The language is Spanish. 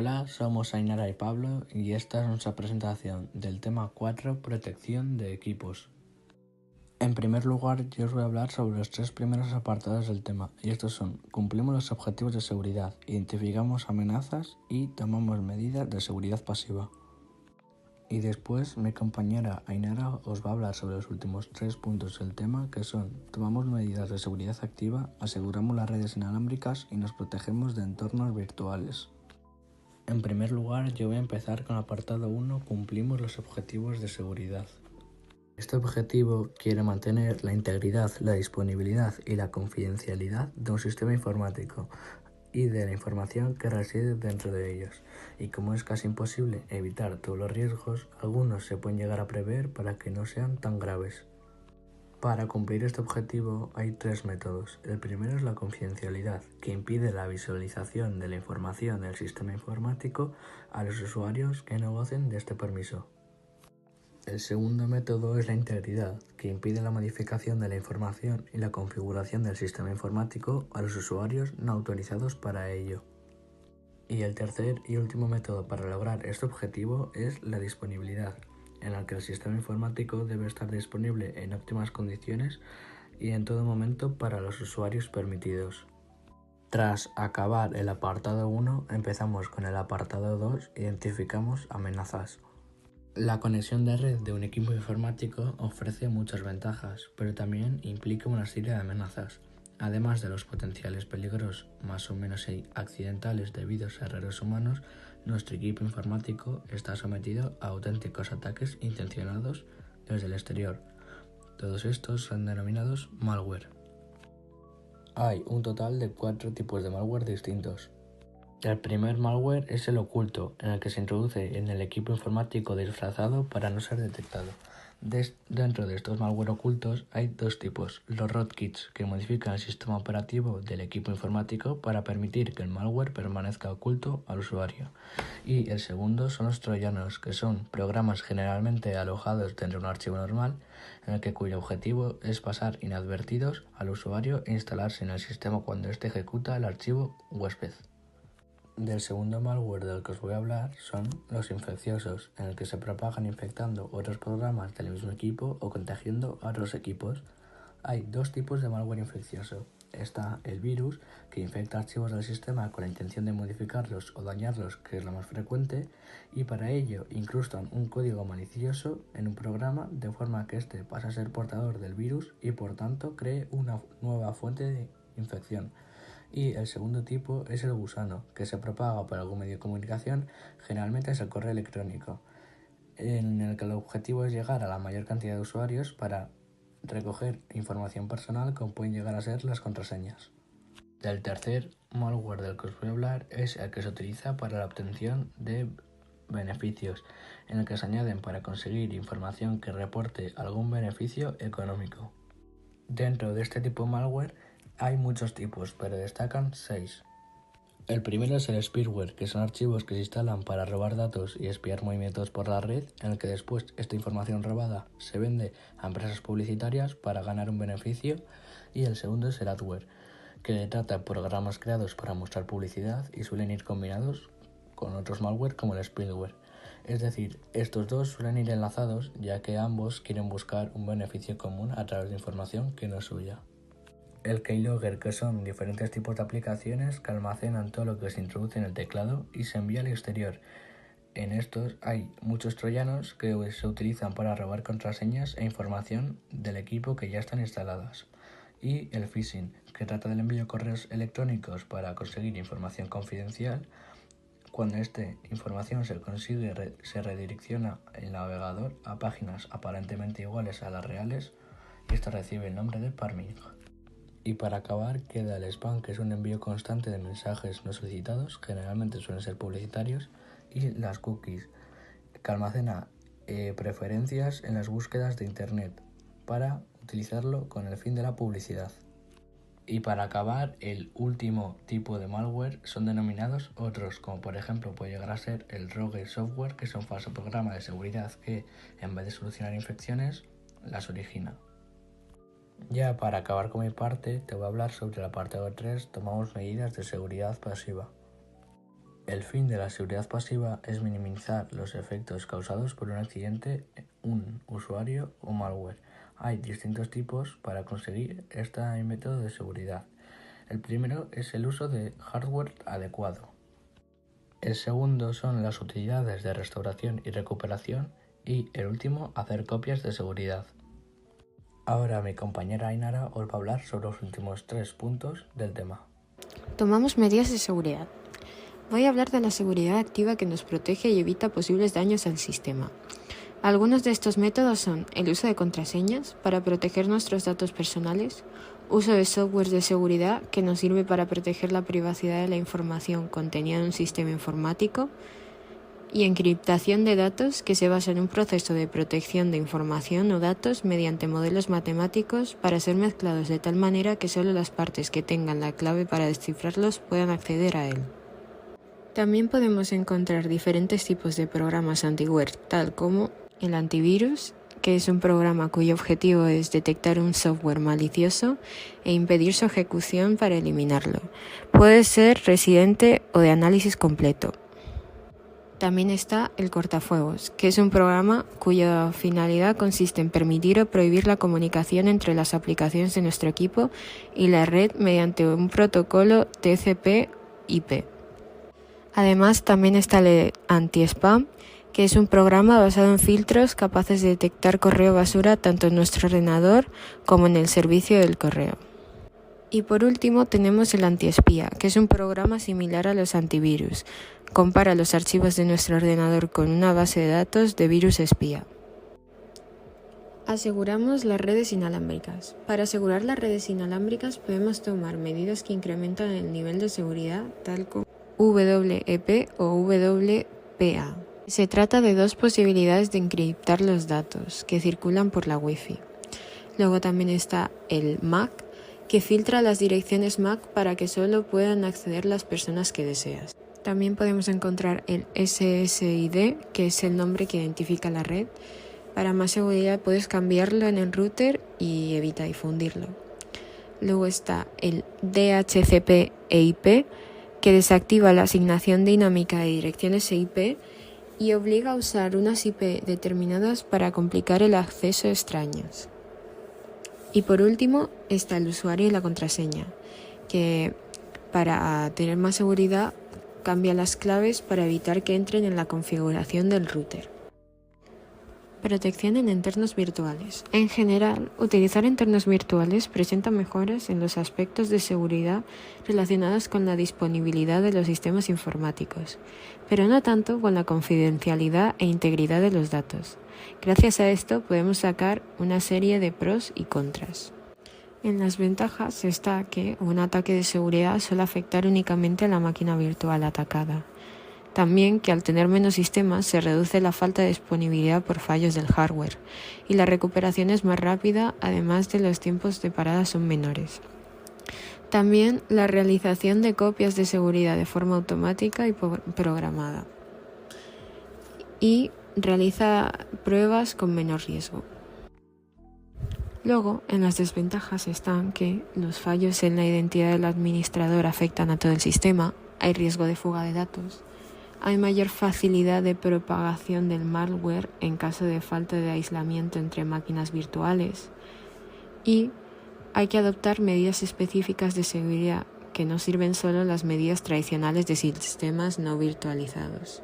Hola, somos Ainara y Pablo y esta es nuestra presentación del tema 4, protección de equipos. En primer lugar, yo os voy a hablar sobre los tres primeros apartados del tema, y estos son: cumplimos los objetivos de seguridad, identificamos amenazas y tomamos medidas de seguridad pasiva. Y después mi compañera Ainara os va a hablar sobre los últimos 3 puntos del tema, que son: tomamos medidas de seguridad activa, aseguramos las redes inalámbricas y nos protegemos de entornos virtuales. En primer lugar, yo voy a empezar con el apartado 1, cumplimos los objetivos de seguridad. Este objetivo quiere mantener la integridad, la disponibilidad y la confidencialidad de un sistema informático y de la información que reside dentro de ellos. Y como es casi imposible evitar todos los riesgos, algunos se pueden llegar a prever para que no sean tan graves. Para cumplir este objetivo hay 3 métodos. El primero es la confidencialidad, que impide la visualización de la información del sistema informático a los usuarios que no gocen de este permiso. El segundo método es la integridad, que impide la modificación de la información y la configuración del sistema informático a los usuarios no autorizados para ello. Y el tercer y último método para lograr este objetivo es la disponibilidad, en el que el sistema informático debe estar disponible en óptimas condiciones y en todo momento para los usuarios permitidos. Tras acabar el apartado 1, empezamos con el apartado 2, identificamos amenazas. La conexión de red de un equipo informático ofrece muchas ventajas, pero también implica una serie de amenazas. Además de los potenciales peligros más o menos accidentales debidos a errores humanos, nuestro equipo informático está sometido a auténticos ataques intencionados desde el exterior. Todos estos son denominados malware. Hay un total de 4 tipos de malware distintos. El primer malware es el oculto, en el que se introduce en el equipo informático disfrazado para no ser detectado. Dentro de estos malware ocultos hay 2 tipos: los rootkits, que modifican el sistema operativo del equipo informático para permitir que el malware permanezca oculto al usuario, y el segundo son los troyanos, que son programas generalmente alojados dentro de un archivo normal, cuyo objetivo es pasar inadvertidos al usuario e instalarse en el sistema cuando éste ejecuta el archivo huésped. Del segundo malware del que os voy a hablar son los infecciosos, en el que se propagan infectando otros programas del mismo equipo o contagiando a otros equipos. Hay 2 tipos de malware infeccioso. Está el virus, que infecta archivos del sistema con la intención de modificarlos o dañarlos, que es lo más frecuente, y para ello incrustan un código malicioso en un programa de forma que éste pase a ser portador del virus y por tanto cree una nueva fuente de infección. Y el segundo tipo es el gusano, que se propaga por algún medio de comunicación, generalmente es el correo electrónico, en el que el objetivo es llegar a la mayor cantidad de usuarios para recoger información personal como pueden llegar a ser las contraseñas. El tercer malware del que os voy a hablar es el que se utiliza para la obtención de beneficios, en el que se añaden para conseguir información que reporte algún beneficio económico. Dentro de este tipo de malware hay muchos tipos, pero destacan 6. El primero es el spyware, que son archivos que se instalan para robar datos y espiar movimientos por la red, en el que después esta información robada se vende a empresas publicitarias para ganar un beneficio. Y el segundo es el adware, que trata programas creados para mostrar publicidad y suelen ir combinados con otros malware como el spyware. Es decir, estos dos suelen ir enlazados, ya que ambos quieren buscar un beneficio común a través de información que no es suya. El keylogger, que son diferentes tipos de aplicaciones que almacenan todo lo que se introduce en el teclado y se envía al exterior. En estos hay muchos troyanos que se utilizan para robar contraseñas e información del equipo que ya están instaladas. Y el phishing, que trata del envío de correos electrónicos para conseguir información confidencial. Cuando esta información se consigue, se redirecciona el navegador a páginas aparentemente iguales a las reales y esto recibe el nombre de pharming. Y para acabar queda el spam, que es un envío constante de mensajes no solicitados, generalmente suelen ser publicitarios, y las cookies, que almacena preferencias en las búsquedas de internet para utilizarlo con el fin de la publicidad. Y para acabar, el último tipo de malware son denominados otros, como por ejemplo puede llegar a ser el rogue software, que es un falso programa de seguridad que, en vez de solucionar infecciones, las origina. Ya para acabar con mi parte, te voy a hablar sobre el apartado 3, tomamos medidas de seguridad pasiva. El fin de la seguridad pasiva es minimizar los efectos causados por un accidente, un usuario o malware. Hay distintos tipos para conseguir este método de seguridad. El primero es el uso de hardware adecuado. El segundo son las utilidades de restauración y recuperación. Y el último, hacer copias de seguridad. Ahora mi compañera Ainara os va a hablar sobre los últimos 3 puntos del tema. Tomamos medidas de seguridad. Voy a hablar de la seguridad activa que nos protege y evita posibles daños al sistema. Algunos de estos métodos son el uso de contraseñas para proteger nuestros datos personales, uso de software de seguridad que nos sirve para proteger la privacidad de la información contenida en un sistema informático, y encriptación de datos que se basa en un proceso de protección de información o datos mediante modelos matemáticos para ser mezclados de tal manera que solo las partes que tengan la clave para descifrarlos puedan acceder a él. También podemos encontrar diferentes tipos de programas antiware, tal como el antivirus, que es un programa cuyo objetivo es detectar un software malicioso e impedir su ejecución para eliminarlo. Puede ser residente o de análisis completo. También está el cortafuegos, que es un programa cuya finalidad consiste en permitir o prohibir la comunicación entre las aplicaciones de nuestro equipo y la red mediante un protocolo TCP/IP. Además, también está el anti-spam, que es un programa basado en filtros capaces de detectar correo basura tanto en nuestro ordenador como en el servicio del correo. Y por último tenemos el antiespía, que es un programa similar a los antivirus. Compara los archivos de nuestro ordenador con una base de datos de virus espía. Aseguramos las redes inalámbricas. Para asegurar las redes inalámbricas podemos tomar medidas que incrementan el nivel de seguridad, tal como WEP o WPA. Se trata de 2 posibilidades de encriptar los datos que circulan por la Wi-Fi. Luego también está el MAC, que filtra las direcciones MAC para que solo puedan acceder las personas que deseas. También podemos encontrar el SSID, que es el nombre que identifica la red. Para más seguridad puedes cambiarlo en el router y evita difundirlo. Luego está el DHCP/IP, que desactiva la asignación dinámica de direcciones IP y obliga a usar unas IP determinadas para complicar el acceso a extraños. Y por último está el usuario y la contraseña, que para tener más seguridad cambia las claves para evitar que entren en la configuración del router. Protección en entornos virtuales. En general, utilizar entornos virtuales presenta mejoras en los aspectos de seguridad relacionados con la disponibilidad de los sistemas informáticos, pero no tanto con la confidencialidad e integridad de los datos. Gracias a esto podemos sacar una serie de pros y contras. En las ventajas está que un ataque de seguridad suele afectar únicamente a la máquina virtual atacada. También que al tener menos sistemas se reduce la falta de disponibilidad por fallos del hardware y la recuperación es más rápida, además de los tiempos de parada son menores. También la realización de copias de seguridad de forma automática y programada. Y realiza pruebas con menor riesgo. Luego, en las desventajas están que los fallos en la identidad del administrador afectan a todo el sistema, hay riesgo de fuga de datos, hay mayor facilidad de propagación del malware en caso de falta de aislamiento entre máquinas virtuales y hay que adoptar medidas específicas de seguridad que no sirven solo las medidas tradicionales de sistemas no virtualizados.